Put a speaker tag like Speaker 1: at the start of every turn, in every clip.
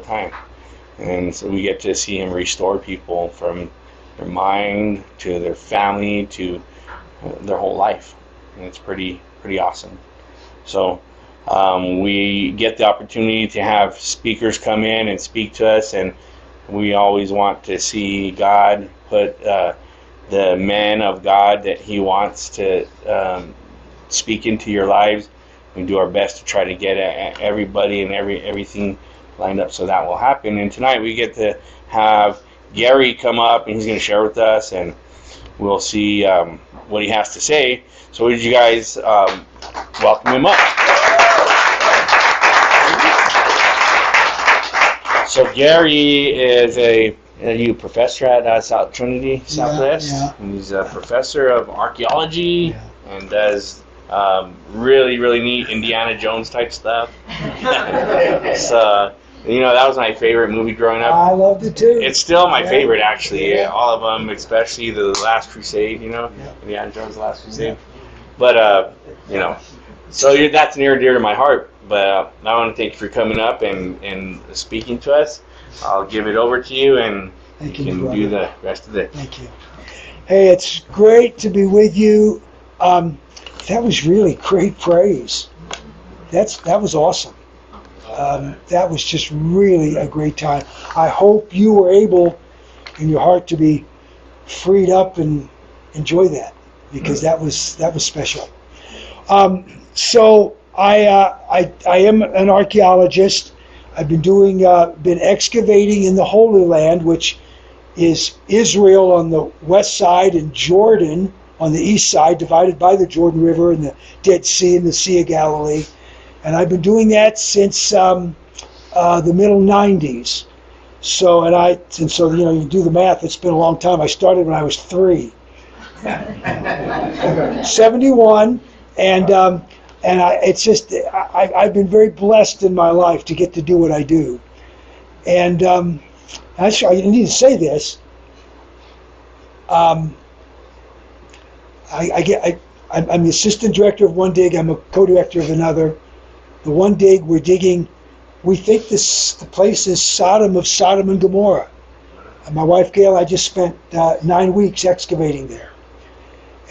Speaker 1: time. And so we get to see him restore people from their mind to their family to their whole life. And it's pretty awesome. So we get the opportunity to have speakers come in and speak to us, and we always want to see God put the men of God that he wants to speak into your lives. We do our best to try to get everybody and everything lined up so that will happen. And tonight we get to have Gary come up, and he's going to share with us, and we'll see what he has to say. So would you guys welcome him up? So Gary is a professor at Trinity Southwest.
Speaker 2: Yeah.
Speaker 1: He's a professor of archaeology and does really neat Indiana Jones type stuff. So, that was my favorite movie growing up.
Speaker 2: I loved it too.
Speaker 1: It's still my favorite, actually. All of them, especially the Last Crusade. Indiana Jones' The Last Crusade. But so that's near and dear to my heart. But I want to thank you for coming up and speaking to us. I'll give it over to you, and you can do the rest of it.
Speaker 2: Thank you. Hey, it's great to be with you. That was really great praise. That was awesome. That was just really a great time. I hope you were able, in your heart, to be freed up and enjoy that, because that was special. So I am an archaeologist. I've been excavating in the Holy Land, which is Israel on the west side and Jordan on the east side, divided by the Jordan River and the Dead Sea and the Sea of Galilee. And I've been doing that since the middle 90s. So you do the math. It's been a long time. I started when I was 3. 71, I've been very blessed in my life to get to do what I do. And actually, I need to say this. I'm the assistant director of one dig. I'm a co-director of another. The one dig we're digging, we think the place is Sodom and Gomorrah. And my wife Gail, I just spent 9 weeks excavating there.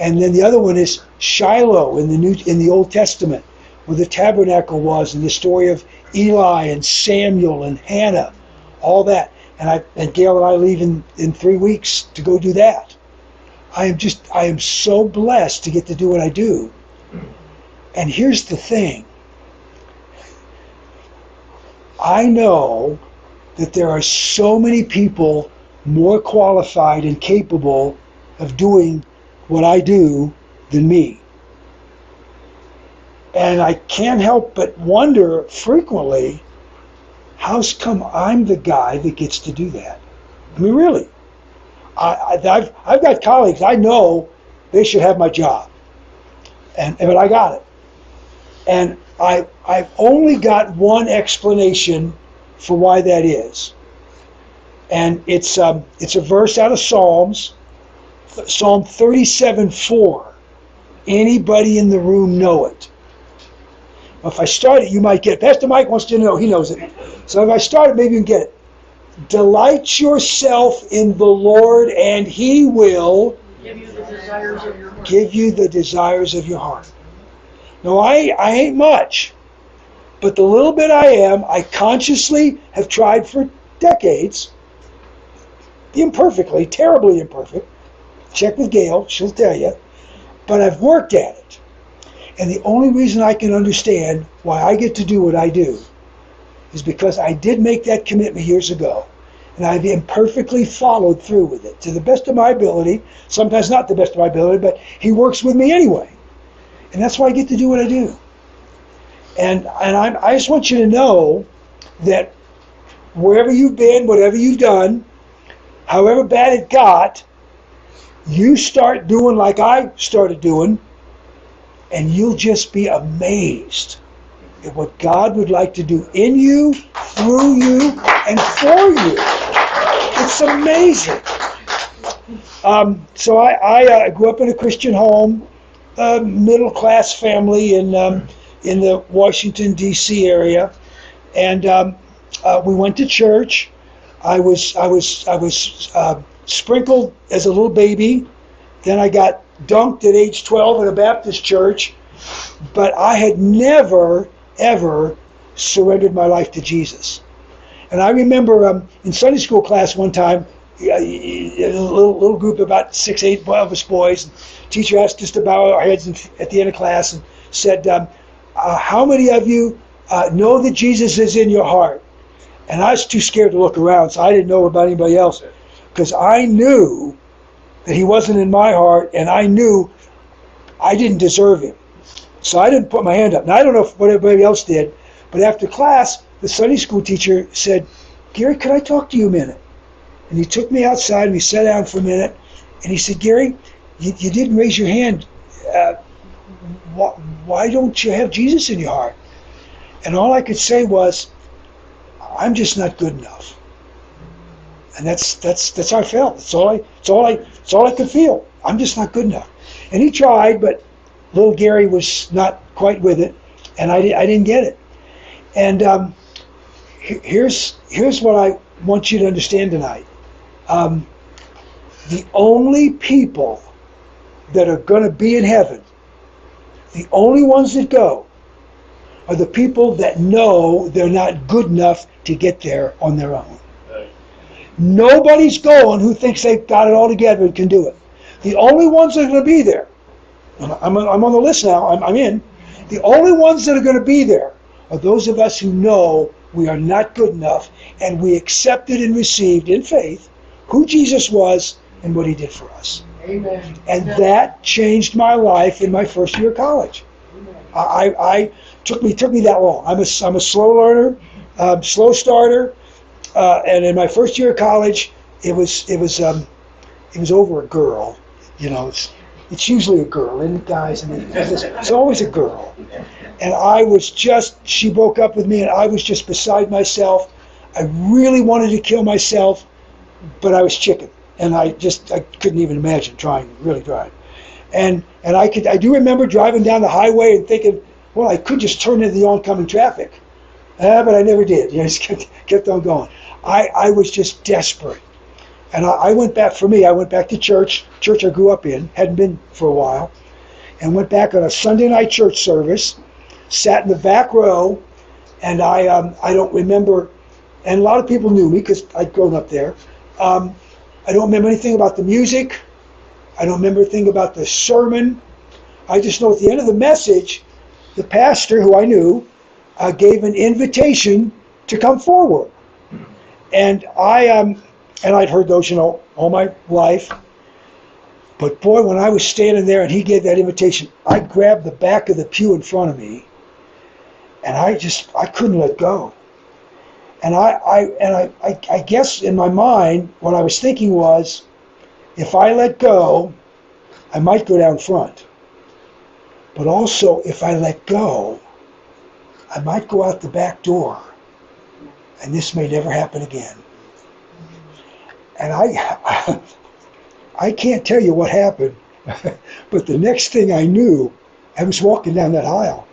Speaker 2: And then the other one is Shiloh in the Old Testament, where the tabernacle was, and the story of Eli and Samuel and Hannah, all that. And Gail and I leave in 3 weeks to go do that. I am so blessed to get to do what I do. And here's the thing. I know that there are so many people more qualified and capable of doing what I do than me. And I can't help but wonder frequently, how's come I'm the guy that gets to do that? I mean, really. I've got colleagues, I know they should have my job. But I got it. And I've only got one explanation for why that is. And it's a verse out of Psalms, Psalm 37:4. Anybody in the room know it? If I start it, you might get it. Pastor Mike wants to know, he knows it. So if I start it, maybe you can get it. Delight yourself in the Lord, and he will
Speaker 3: give you the desires of your heart.
Speaker 2: Give you the desires of your heart. Now, I ain't much, but the little bit I am, I consciously have tried for decades, imperfectly, terribly imperfect. Check with Gail, she'll tell you. But I've worked at it. And the only reason I can understand why I get to do what I do is because I did make that commitment years ago. And I've imperfectly followed through with it to the best of my ability, sometimes not the best of my ability, but he works with me anyway. And that's why I get to do what I do. And I just want you to know that wherever you've been, whatever you've done, however bad it got, you start doing like I started doing, and you'll just be amazed at what God would like to do in you, through you, and for you. It's amazing. So I grew up in a Christian home, a middle-class family in the Washington, D.C. area, and we went to church. I was sprinkled as a little baby. Then I got dunked at age 12 in a Baptist church. But I had never, ever surrendered my life to Jesus. And I remember in Sunday school class one time, a little group, about 6, 8 of us boys, teacher asked us to bow our heads at the end of class and said, how many of you know that Jesus is in your heart? And I was too scared to look around, so I didn't know about anybody else, because I knew that he wasn't in my heart, and I knew I didn't deserve him. So I didn't put my hand up. Now, I don't know what everybody else did, but after class, the Sunday school teacher said, Gary, could I talk to you a minute? And he took me outside, and we sat down for a minute, and he said, Gary, you didn't raise your hand. Why don't you have Jesus in your heart? And all I could say was, I'm just not good enough. And that's how I felt. It's all I could feel. I'm just not good enough. And he tried, but little Gary was not quite with it, and I didn't get it. And here's what I want you to understand tonight. The only people that are going to be in heaven, the only ones that go, are the people that know they're not good enough to get there on their own. Right. Nobody's going who thinks they've got it all together and can do it. The only ones that are going to be there, I'm on the list now, I'm in, the only ones that are going to be there are those of us who know we are not good enough, and we accepted and received in faith who Jesus was and what he did for us.
Speaker 3: Amen.
Speaker 2: And that changed my life in my first year of college. I took me that long. I'm a slow learner, slow starter, and in my first year of college, it was over a girl. You know, it's usually a girl, and guys, and it's always a girl. And she broke up with me, and I was just beside myself. I really wanted to kill myself, but I was chicken, and I couldn't even imagine really trying. And I do remember driving down the highway and thinking, well, I could just turn into the oncoming traffic. But I never did. You know, just kept on going. I was just desperate. And I went back to church I grew up in, hadn't been for a while, and went back on a Sunday night church service, sat in the back row, and I don't remember, and a lot of people knew me because I'd grown up there. I don't remember anything about the music. I don't remember anything about the sermon. I just know at the end of the message, the pastor, who I knew, gave an invitation to come forward. And I'd heard those, all my life. But boy, when I was standing there and he gave that invitation, I grabbed the back of the pew in front of me, and I couldn't let go. And I guess in my mind, what I was thinking was, if I let go, I might go down front. But also, if I let go, I might go out the back door, and this may never happen again. And I can't tell you what happened, but the next thing I knew, I was walking down that aisle.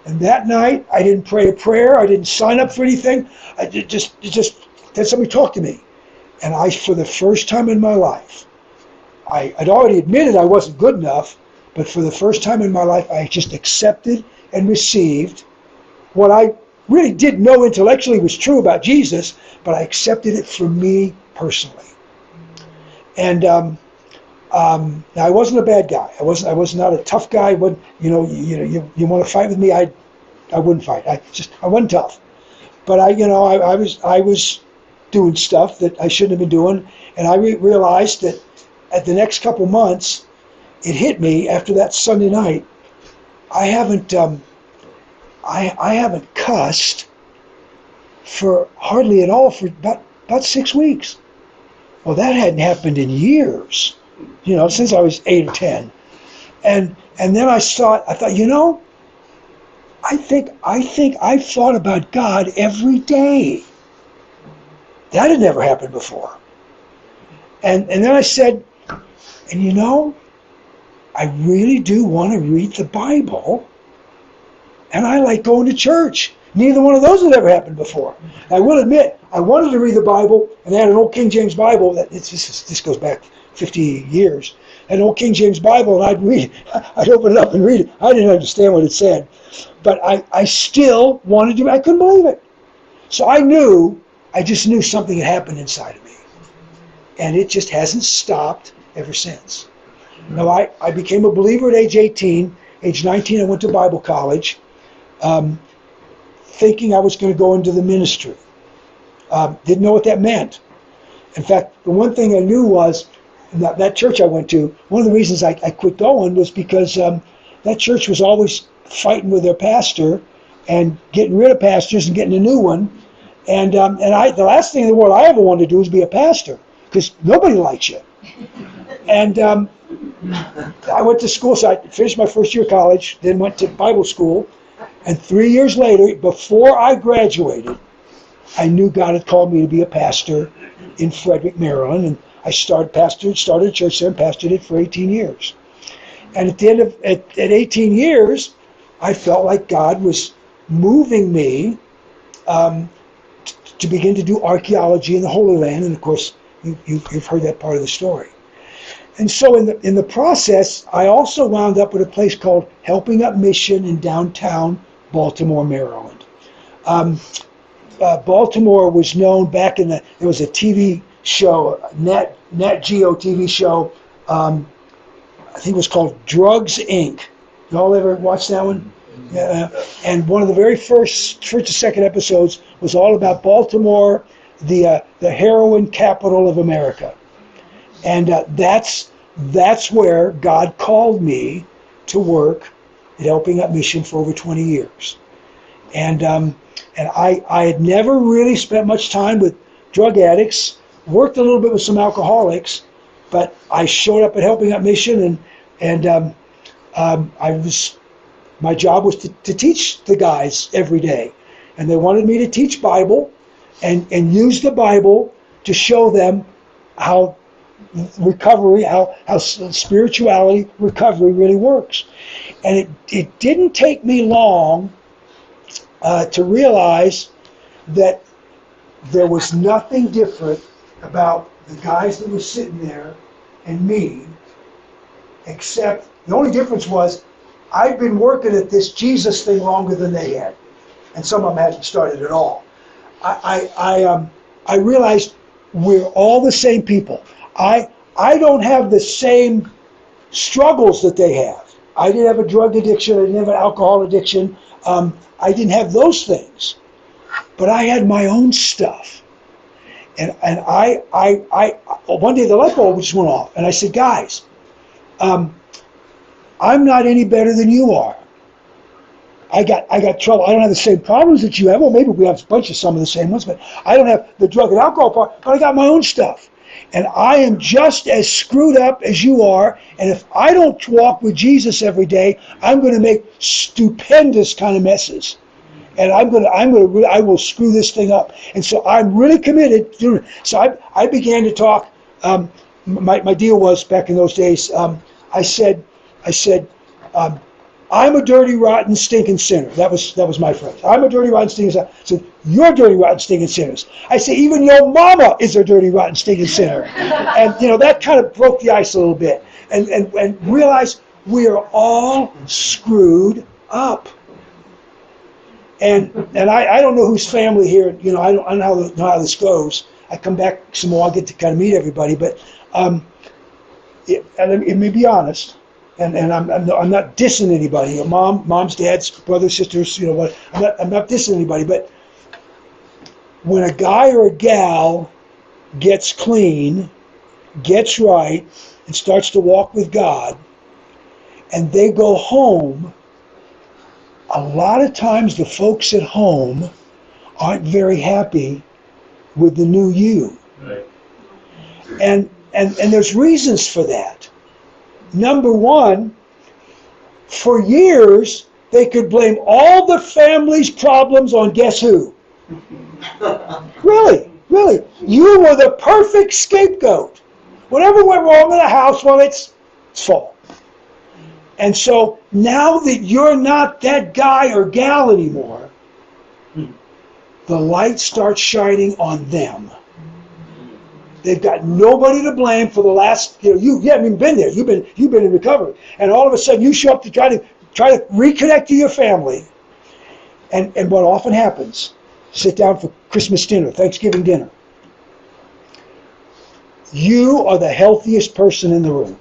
Speaker 2: And that night, I didn't pray a prayer. I didn't sign up for anything. I just had somebody talk to me. And for the first time in my life, I'd already admitted I wasn't good enough, but for the first time in my life, I just accepted and received what I really didn't know intellectually was true about Jesus, but I accepted it for me personally. And now I wasn't a bad guy. I was not a tough guy. You want to fight with me? I wouldn't fight. I wasn't tough. But I was doing stuff that I shouldn't have been doing, and I realized that at the next couple months, it hit me after that Sunday night. I haven't cussed for hardly at all for about 6 weeks. Well, that hadn't happened in years, since I was 8 or 10. And then I thought, I think I've thought about God every day. That had never happened before. And then I said, I really do want to read the Bible, and I like going to church. Neither one of those had ever happened before. I will admit, I wanted to read the Bible, and I had an old King James Bible. This goes back 50 years. An old King James Bible, and I'd read it. I'd open it up and read it. I didn't understand what it said, but I still wanted to. I couldn't believe it. So I just knew something had happened inside of me, and it just hasn't stopped ever since. Now, I became a believer at age 18. Age 19, I went to Bible college, thinking I was going to go into the ministry. Didn't know what that meant. In fact, the one thing I knew was, that church I went to, one of the reasons I quit going was because that church was always fighting with their pastor and getting rid of pastors and getting a new one. And the last thing in the world I ever wanted to do was be a pastor, because nobody likes you. And I went to school, so I finished my first year of college, then went to Bible school, and 3 years later, before I graduated, I knew God had called me to be a pastor in Frederick, Maryland, and I started a church there and pastored it for 18 years. And at the end of at 18 years, I felt like God was moving me to begin to do archaeology in the Holy Land, and of course, you've heard that part of the story. And so in the process, I also wound up at a place called Helping Up Mission in downtown Baltimore, Maryland. Baltimore was known back there was a TV show, Nat Geo TV show, I think it was called Drugs, Inc. Y'all ever watch that one? Yeah. And one of the very first or second episodes was all about Baltimore, the heroin capital of America. And that's where God called me to work at Helping Up Mission for over 20 years. And I had never really spent much time with drug addicts, worked a little bit with some alcoholics, but I showed up at Helping Up Mission, and my job was to teach the guys every day. And they wanted me to teach Bible and use the Bible to show them how recovery, how spirituality recovery really works. And it didn't take me long to realize that there was nothing different about the guys that were sitting there and me, except the only difference was I'd been working at this Jesus thing longer than they had, and some of them hadn't started at all. I realized we're all the same people. I don't have the same struggles that they have. I didn't have a drug addiction. I didn't have an alcohol addiction. I didn't have those things, but I had my own stuff. And I one day the light bulb just went off, and I said, guys, I'm not any better than you are. I got trouble. I don't have the same problems that you have. Well, maybe we have a bunch of some of the same ones, but I don't have the drug and alcohol part, but I got my own stuff. And I am just as screwed up as you are, and if I don't walk with Jesus every day, I'm going to make stupendous kind of messes. And I will screw this thing up. And so I'm really committed to doing it. So I began to talk. My deal was, back in those days, I said, I'm a dirty, rotten, stinking sinner. That was my phrase. I'm a dirty, rotten, stinking sinner. I said, you're dirty, rotten, stinking sinners. I said, even your mama is a dirty, rotten, stinking sinner. And that kind of broke the ice a little bit. And realized we are all screwed up. And I don't know whose family here, I don't know how this goes. I come back some more, I'll get to kind of meet everybody, but it may be honest. And I'm not dissing anybody. Moms, dads, brothers, sisters. I'm not dissing anybody. But when a guy or a gal gets clean, gets right, and starts to walk with God, and they go home, a lot of times the folks at home aren't very happy with the new you. Right. And there's reasons for that. Number one, for years, they could blame all the family's problems on guess who? Really. You were the perfect scapegoat. Whatever went wrong in the house, well, it's fault. And so now that you're not that guy or gal anymore, the light starts shining on them. They've got nobody to blame for the last, you haven't even been there. You've been in recovery. And all of a sudden you show up to try to reconnect to your family. And what often happens, sit down for Christmas dinner, Thanksgiving dinner. You are the healthiest person in the room.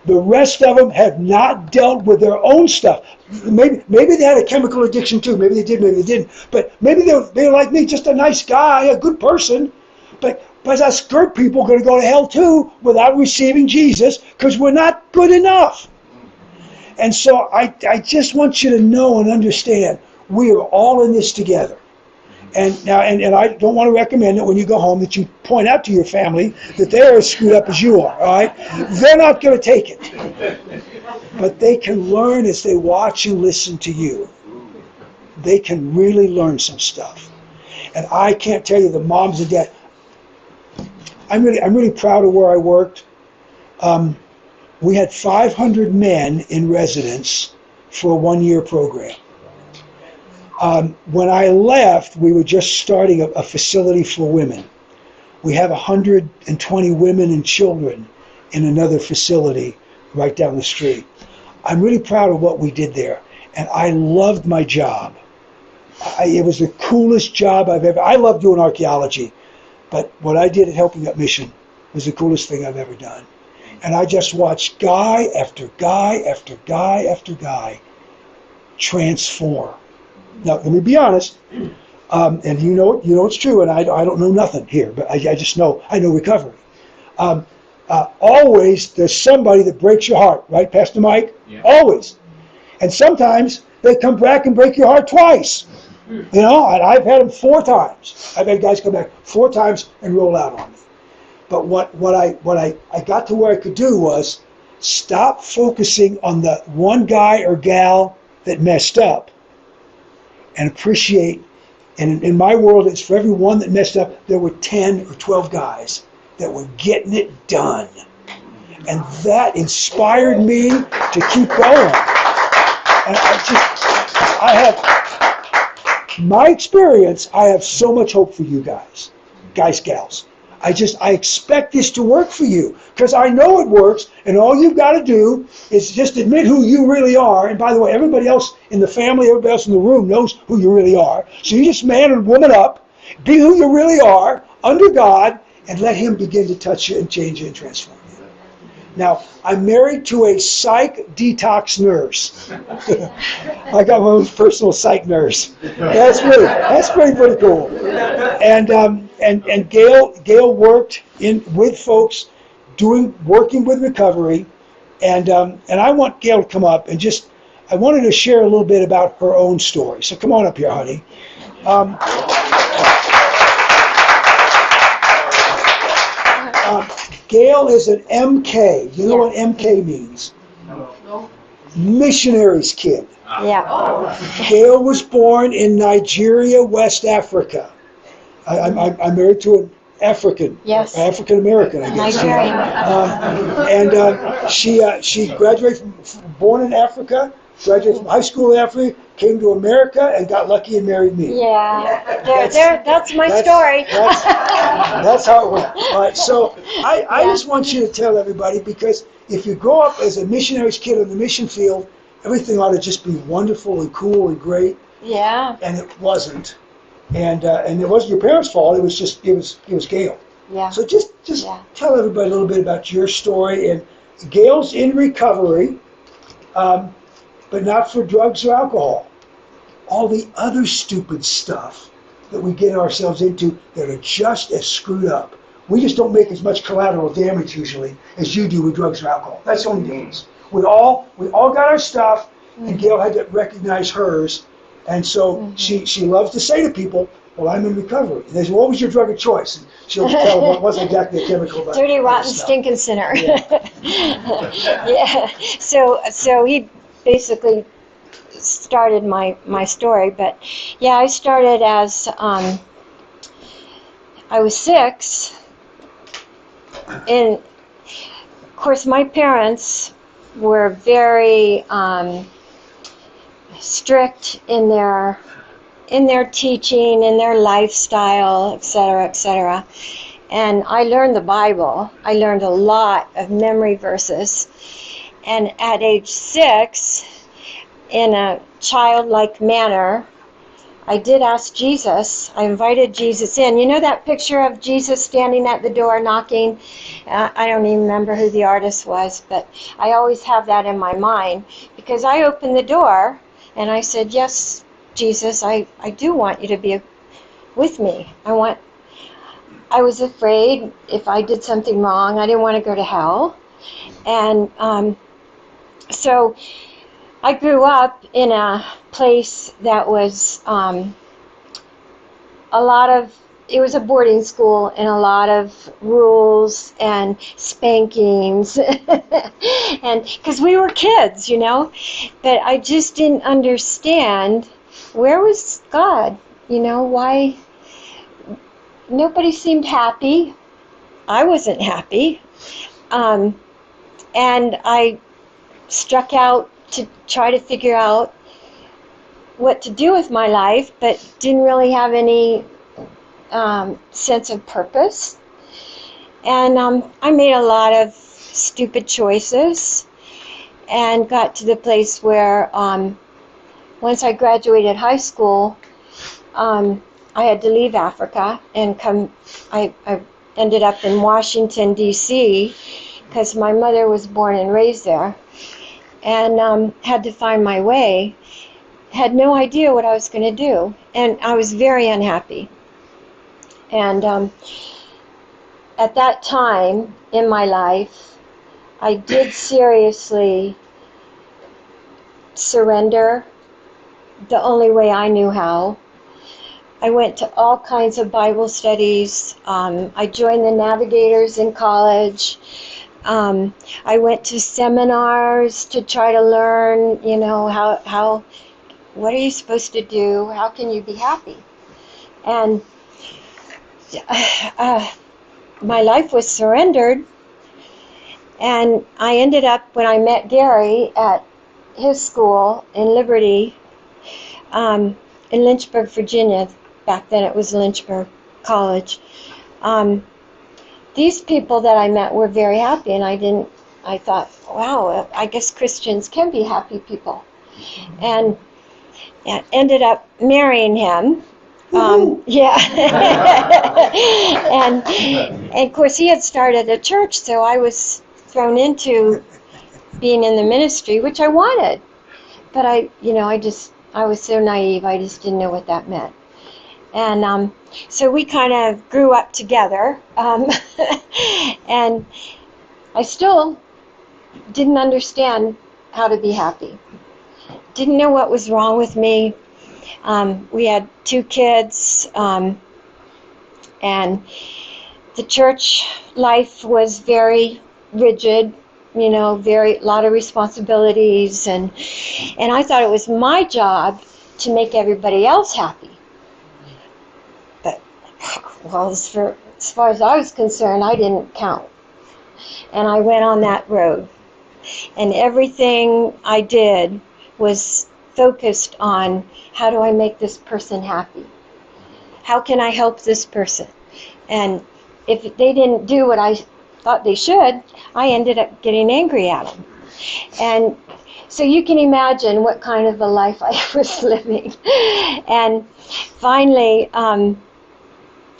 Speaker 2: The rest of them have not dealt with their own stuff. Maybe they had a chemical addiction too. Maybe they did, maybe they didn't. But maybe they're like me, just a nice guy, a good person. But us good people are going to go to hell too without receiving Jesus because we're not good enough. And so I just want you to know and understand we are all in this together. And now, and I don't want to recommend that when you go home that you point out to your family that they're as screwed up as you are, all right? They're not going to take it. But they can learn as they watch and listen to you. They can really learn some stuff. And I can't tell you, the moms and dads, I'm really proud of where I worked. We had 500 men in residence for a one-year program. When I left, we were just starting a facility for women. We have 120 women and children in another facility right down the street. I'm really proud of what we did there, and I loved my job. It was the coolest job I've ever. I love doing archaeology, but what I did at Helping Up Mission was the coolest thing I've ever done. And I just watched guy after guy after guy after guy transform. Now, let me be honest, and you know it's true, and I don't know nothing here, but I just know, I know recovery. Always there's somebody that breaks your heart, right, Pastor Mike? Yeah. Always. And sometimes they come back and break your heart twice. You know, and I've had them 4 times. I've had guys come back 4 times and roll out on me. But what I got to where I could do was stop focusing on the one guy or gal that messed up and appreciate, and in my world, it's for every one that messed up, there were 10 or 12 guys that were getting it done. And that inspired me to keep going. And I have, my experience, I have so much hope for you guys, gals. I expect this to work for you because I know it works, and all you've got to do is just admit who you really are. And by the way, everybody else in the family, everybody else in the room knows who you really are. So you just man and woman up, be who you really are under God, and let Him begin to touch you and change you and transform you. Now, I'm married to a psych detox nurse. I got my own personal psych nurse. That's pretty cool. And Gail worked with folks working with recovery, and I want Gail to come up and I wanted to share a little bit about her own story. So come on up here, honey. Gail is an MK. You know what MK means? No. Missionary's kid.
Speaker 4: Yeah.
Speaker 2: Gail was born in Nigeria, West Africa. I'm married to an African.
Speaker 4: Yes.
Speaker 2: African American, I guess.
Speaker 4: Nigerian.
Speaker 2: She graduated born in Africa, graduated from high school in Africa, came to America, and got lucky and married me.
Speaker 4: Yeah. That's my story.
Speaker 2: That's how it went. All right, so I just want you to tell everybody, because if you grow up as a missionary's kid on the mission field, everything ought to just be wonderful and cool and great.
Speaker 4: Yeah.
Speaker 2: And it wasn't. And it wasn't your parents' fault. It was Gail.
Speaker 4: Yeah.
Speaker 2: So just tell everybody a little bit about your story. And Gail's in recovery, but not for drugs or alcohol. All the other stupid stuff that we get ourselves into that are just as screwed up. We just don't make as much collateral damage usually as you do with drugs or alcohol. That's the only difference. We all got our stuff, and Gail had to recognize hers. And so she loves to say to people, well, I'm in recovery. And they say, what was your drug of choice? And she'll tell them, well, it wasn't exactly a chemical. But
Speaker 4: Dirty, rotten, stinking sinner.
Speaker 2: Yeah.
Speaker 4: Yeah. So he basically started my story. But yeah, I started as I was 6. And of course, my parents were very strict in their in their teaching, in their lifestyle, etc., etc. And I learned the Bible. I learned a lot of memory verses. And at age 6, in a childlike manner, I did ask Jesus. I invited Jesus in. You know that picture of Jesus standing at the door knocking? I don't even remember who the artist was, but I always have that in my mind because I opened the door and I said, yes, Jesus, I do want you to be with me. I was afraid if I did something wrong, I didn't want to go to hell. And so I grew up in a place that was it was a boarding school and a lot of rules and spankings and because we were kids, but I just didn't understand where was God, why nobody seemed happy. I wasn't happy. And I struck out to try to figure out what to do with my life, but didn't really have any sense of purpose. And I made a lot of stupid choices and got to the place where once I graduated high school, I had to leave Africa and come. I ended up in Washington, D.C., because my mother was born and raised there, and had to find my way. Had no idea what I was going to do, and I was very unhappy. And at that time in my life, I did seriously surrender the only way I knew how. I went to all kinds of Bible studies. I joined the Navigators in college. I went to seminars to try to learn, how what are you supposed to do? How can you be happy? And my life was surrendered. And I ended up, when I met Gary at his school in Liberty, in Lynchburg, Virginia. Back then it was Lynchburg College. These people that I met were very happy, and I thought, wow, I guess Christians can be happy people. And ended up marrying him. Yeah. and of course he had started a church, so I was thrown into being in the ministry, which I wanted. But I was so naive, I just didn't know what that meant. And so we kind of grew up together. And I still didn't understand how to be happy. Didn't know what was wrong with me. We had 2 kids, and the church life was very rigid, a lot of responsibilities, and I thought it was my job to make everybody else happy. But, well, as far as I was concerned, I didn't count. And I went on that road. And everything I did was focused on, how do I make this person happy? How can I help this person? And if they didn't do what I thought they should, I ended up getting angry at them. And so you can imagine what kind of a life I was living. And finally,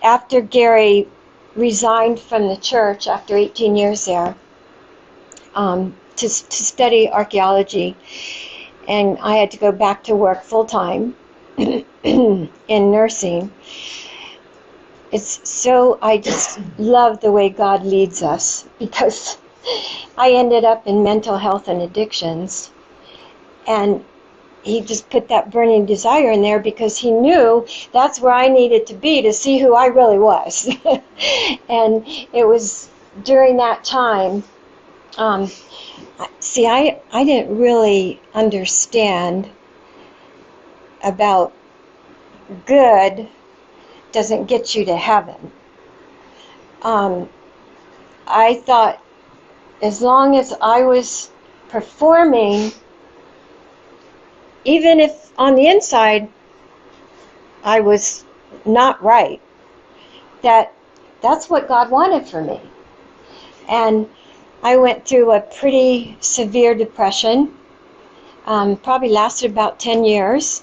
Speaker 4: after Gary resigned from the church after 18 years there, to study archaeology, and I had to go back to work full-time in nursing. I just love the way God leads us, because I ended up in mental health and addictions, and he just put that burning desire in there because he knew that's where I needed to be to see who I really was. And it was during that time, I didn't really understand about good doesn't get you to heaven. I thought as long as I was performing, even if on the inside I was not right, that's what God wanted for me. And I went through a pretty severe depression, probably lasted about 10 years.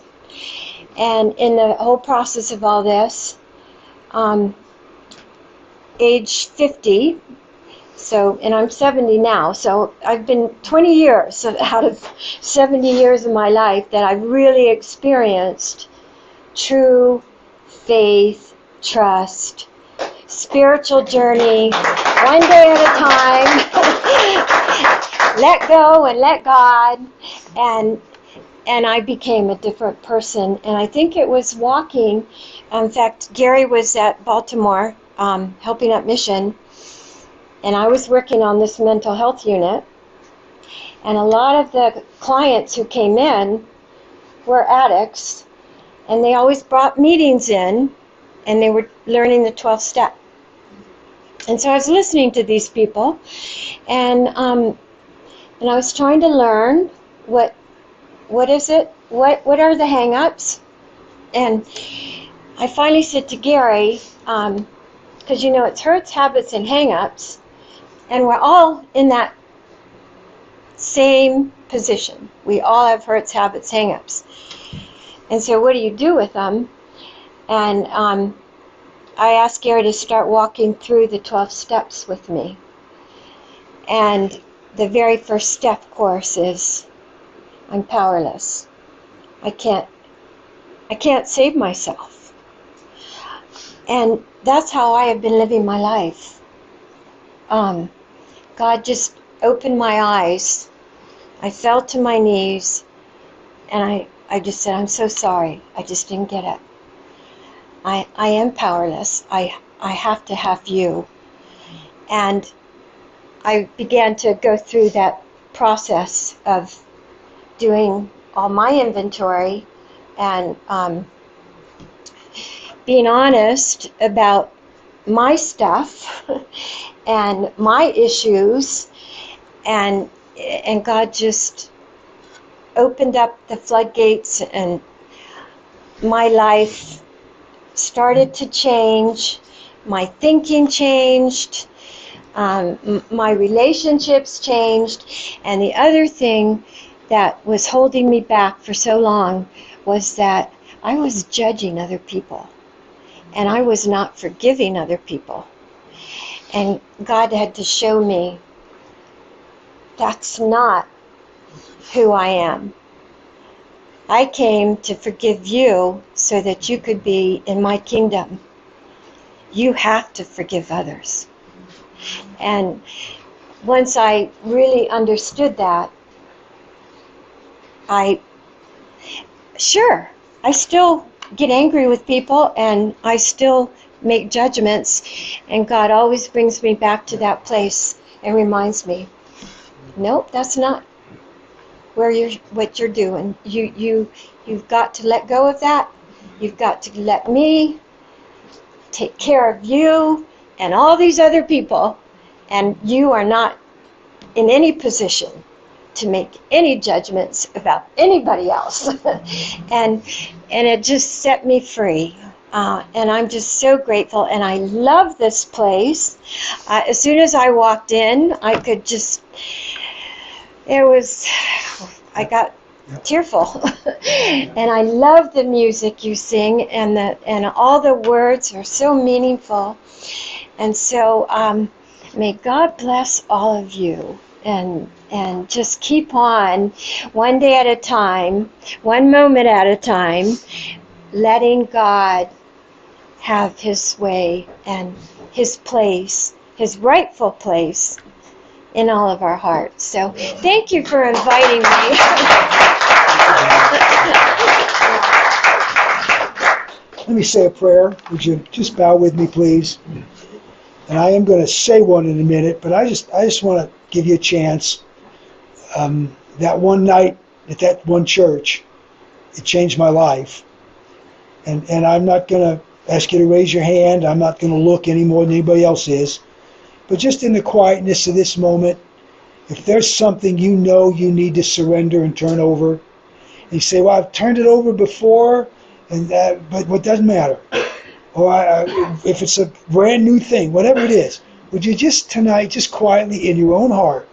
Speaker 4: And in the whole process of all this, age 50, and I'm 70 now, so I've been 20 years out of 70 years of my life that I've really experienced true faith, trust, spiritual journey, one day at a time, let go and let God, and I became a different person. And I think it was walking. In fact, Gary was at Baltimore helping at Mission, and I was working on this mental health unit, and a lot of the clients who came in were addicts, and they always brought meetings in, and they were learning the 12th step. And so I was listening to these people, and I was trying to learn what is it, what are the hang-ups. And I finally said to Gary, because it's hurts, habits, and hang-ups, and we're all in that same position. We all have hurts, habits, hang-ups. And so what do you do with them? And I asked Gary to start walking through the 12 steps with me. And the very first step, of course, is I'm powerless. I can't save myself. And that's how I have been living my life. God just opened my eyes. I fell to my knees, and I just said, I'm so sorry. I just didn't get it. I am powerless. I have to have you. And I began to go through that process of doing all my inventory and being honest about my stuff and my issues, and God just opened up the floodgates, and my life started to change. My thinking changed. My relationships changed. And the other thing that was holding me back for so long was that I was judging other people, and I was not forgiving other people. And God had to show me that's not who I am. I came to forgive you so that you could be in my kingdom. You have to forgive others. And once I really understood that, I still get angry with people, and I still make judgments, and God always brings me back to that place and reminds me, nope, that's not what you're doing. You've got to let go of that. You've got to let me take care of you and all these other people, and you are not in any position to make any judgments about anybody else. and it just set me free. And I'm just so grateful, and I love this place. As soon as I walked in, I got tearful. And I love the music you sing, and all the words are so meaningful. And so may God bless all of you, and just keep on, one day at a time, one moment at a time, letting God have his way and his place, his rightful place in all of our hearts. So thank you for inviting me.
Speaker 2: Let me say a prayer. Would you just bow with me, please? And I am going to say one in a minute, but I just want to give you a chance. That one night at that one church, it changed my life. And I'm not going to ask you to raise your hand. I'm not going to look any more than anybody else is. But just in the quietness of this moment, if there's something you know you need to surrender and turn over, and you say, well, I've turned it over before, and but what doesn't matter. Or if it's a brand new thing, whatever it is, would you just tonight, just quietly in your own heart,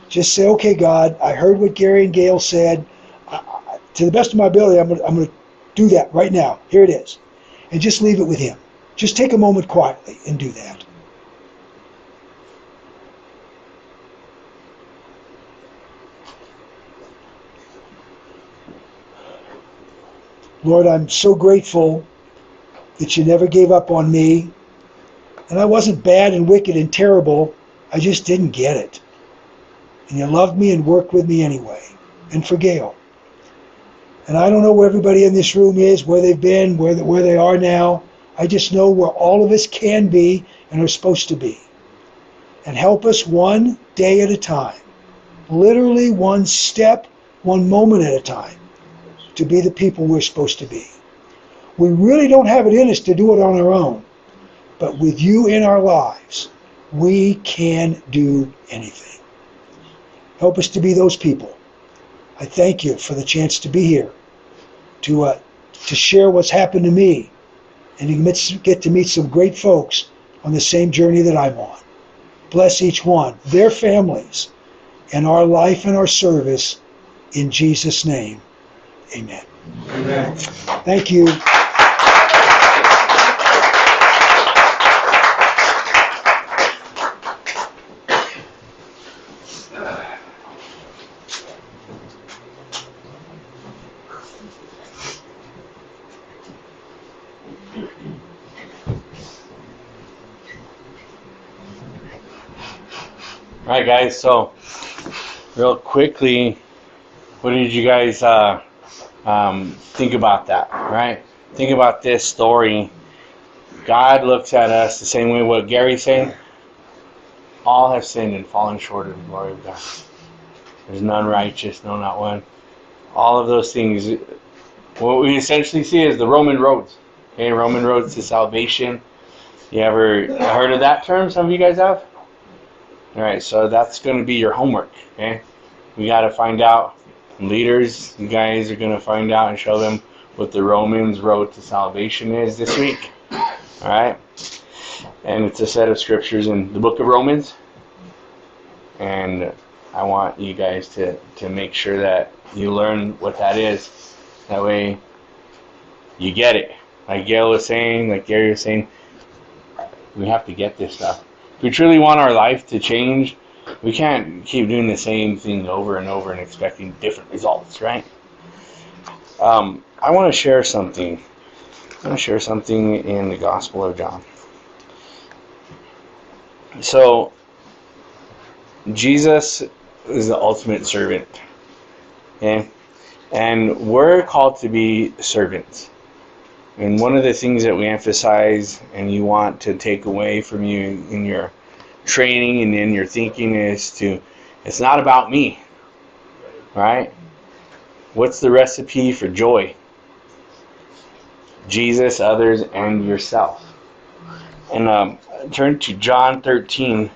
Speaker 2: just say, okay, God, I heard what Gary and Gail said. To the best of my ability, I'm going to do that right now. Here it is. And just leave it with Him. Just take a moment quietly and do that. Lord, I'm so grateful that you never gave up on me. And I wasn't bad and wicked and terrible. I just didn't get it. And you loved me and worked with me anyway. And for Gail. And I don't know where everybody in this room is, where they've been, where they are now. I just know where all of us can be and are supposed to be. And help us one day at a time. Literally one step, one moment at a time. To be the people we're supposed to be. We really don't have it in us to do it on our own. But with you in our lives, we can do anything. Help us to be those people. I thank you for the chance to be here, to share what's happened to me, and to get to meet some great folks on the same journey that I'm on. Bless each one, their families, and our life and our service. In Jesus' name, amen.
Speaker 1: Amen.
Speaker 2: Thank you.
Speaker 1: All right, guys. So, real quickly, what did you guys think about that? Right? Think about this story. God looks at us the same way what Gary's saying. All have sinned and fallen short of the glory of God. There's none righteous, no, not one. All of those things. What we essentially see is the Roman roads. Okay, Roman roads to salvation. You ever heard of that term? Some of you guys have? Alright, so that's going to be your homework. Okay, we got to find out. Leaders, you guys are going to find out and show them what the Romans road to salvation is this week. Alright, and it's a set of scriptures in the book of Romans. And I want you guys to make sure that you learn what that is. That way you get it. Like Gail was saying, like Gary was saying, we have to get this stuff. If we truly want our life to change, we can't keep doing the same thing over and over and expecting different results, right? I want to share something. I want to share something in the Gospel of John. So, Jesus is the ultimate servant. Okay? And we're called to be servants. And one of the things that we emphasize and you want to take away from you in your training and in your thinking is it's not about me. Right? What's the recipe for joy? Jesus, others, and yourself. And turn to John 13.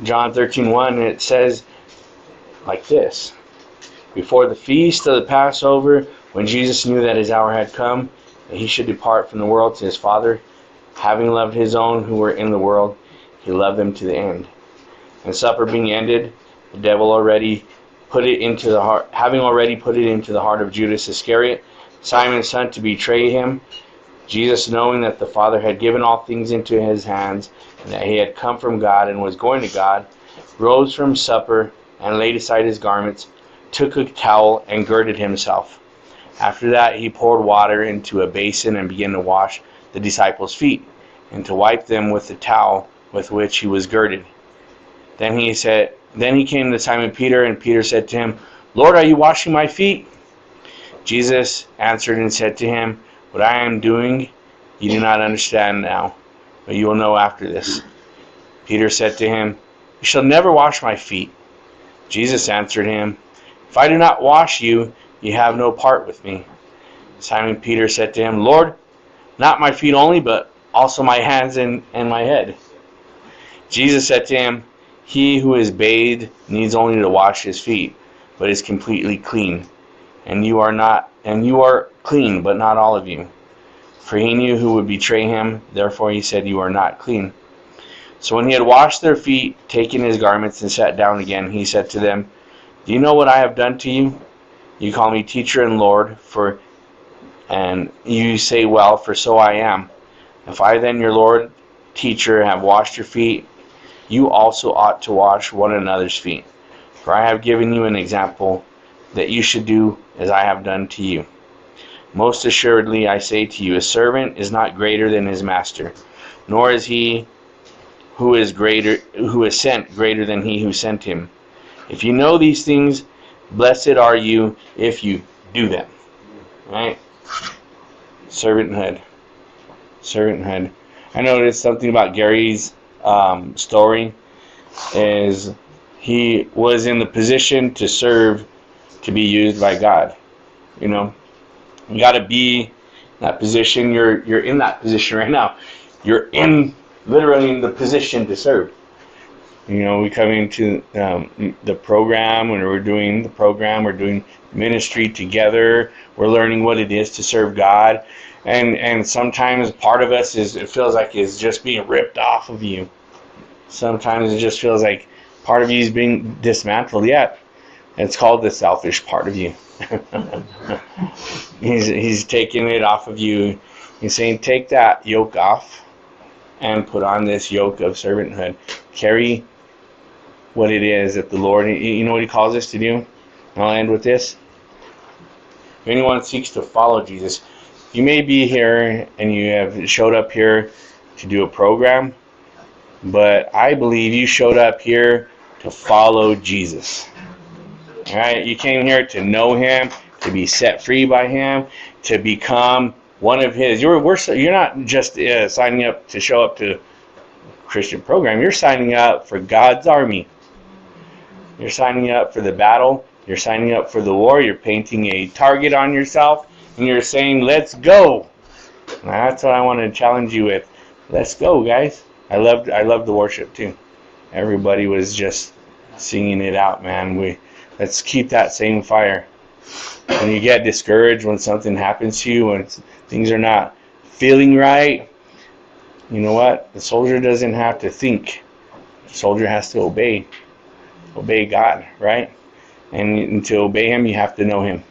Speaker 1: John 13:1, it says like this. Before the feast of the Passover, when Jesus knew that his hour had come, that he should depart from the world to his Father, having loved his own who were in the world, he loved them to the end. And supper being ended, the devil already put it into the heart, having already put it into the heart of Judas Iscariot, Simon's son, to betray him. Jesus, knowing that the Father had given all things into his hands, and that he had come from God and was going to God, rose from supper and laid aside his garments, took a towel and girded himself. After that he poured water into a basin and began to wash the disciples' feet, and to wipe them with the towel with which he was girded. Then he came to Simon Peter, and Peter said to him, Lord, are you washing my feet? Jesus answered and said to him, what I am doing you do not understand now, but you will know after this. Peter said to him, you shall never wash my feet. Jesus answered him, if I do not wash you, you have no part with me. Simon Peter said to him, Lord, not my feet only, but also my hands and my head. Jesus said to him, He who is bathed needs only to wash his feet, but is completely clean. And you are clean, but not all of you. For he knew who would betray him, therefore he said, you are not clean. So when he had washed their feet, taken his garments, and sat down again, he said to them, do you know what I have done to you? You call me teacher and Lord, and you say, well, for so I am. If I then, your Lord, teacher, have washed your feet, you also ought to wash one another's feet. For I have given you an example that you should do as I have done to you. Most assuredly, I say to you, a servant is not greater than his master, nor is he who is sent greater than he who sent him. If you know these things, blessed are you if you do them. Right? Servanthood. I noticed something about Gary's story is he was in the position to serve, to be used by God. You know, you got to be in that position. You're in that position right now. You're literally in the position to serve. You know, we come into the program, when we're doing the program, we're doing ministry together. We're learning what it is to serve God. And sometimes part of us it feels like it's just being ripped off of you. Sometimes it just feels like part of you is being dismantled. Yeah, it's called the selfish part of you. He's taking it off of you. He's saying, take that yoke off and put on this yoke of servanthood. Carry what it is that the Lord, you know what he calls us to do? And I'll end with this. If anyone seeks to follow Jesus, you may be here and you have showed up here to do a program, but I believe you showed up here to follow Jesus. All right, you came here to know him, to be set free by him, to become one of his. You're not just signing up to show up to a Christian program. You're signing up for God's army. You're signing up for the battle. You're signing up for the war. You're painting a target on yourself, and you're saying, let's go. And that's what I want to challenge you with. Let's go, guys. I loved the worship too. Everybody was just singing it out, man. Let's keep that same fire. When you get discouraged, when something happens to you, when things are not feeling right, you know what? The soldier doesn't have to think. The soldier has to obey. Obey God, right? And to obey him, you have to know him.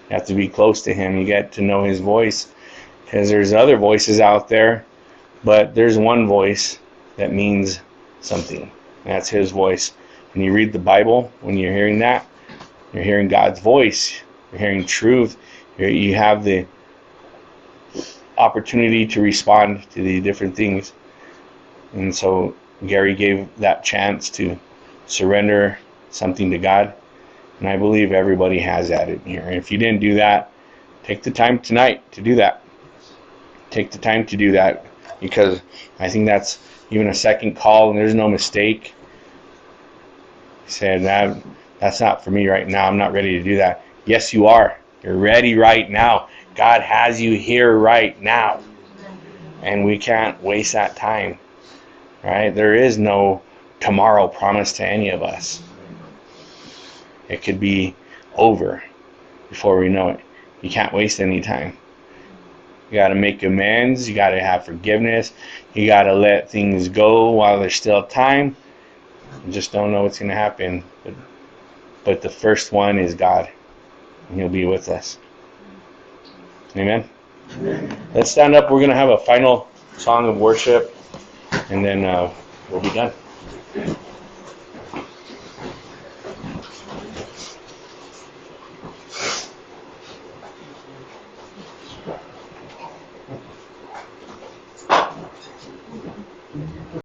Speaker 1: You have to be close to him. You get to know his voice. Because there's other voices out there, but there's one voice that means something. And that's his voice. When you read the Bible, when you're hearing that, you're hearing God's voice. You're hearing truth. You have the opportunity to respond to the different things. And so Gary gave that chance to surrender something to God. And I believe everybody has that in here. And if you didn't do that, take the time tonight to do that. Take the time to do that, because I think that's even a second call and there's no mistake. He said, that's not for me right now. I'm not ready to do that. Yes, you are. You're ready right now. God has you here right now. And we can't waste that time. Right? There is no tomorrow promised to any of us. It could be over before we know it. You can't waste any time. You got to make amends. You got to have forgiveness. You got to let things go while there's still time. You just don't know what's going to happen. But the first one is God. And he'll be with us. Amen? Amen. Let's stand up. We're going to have a final song of worship. And then we'll be done.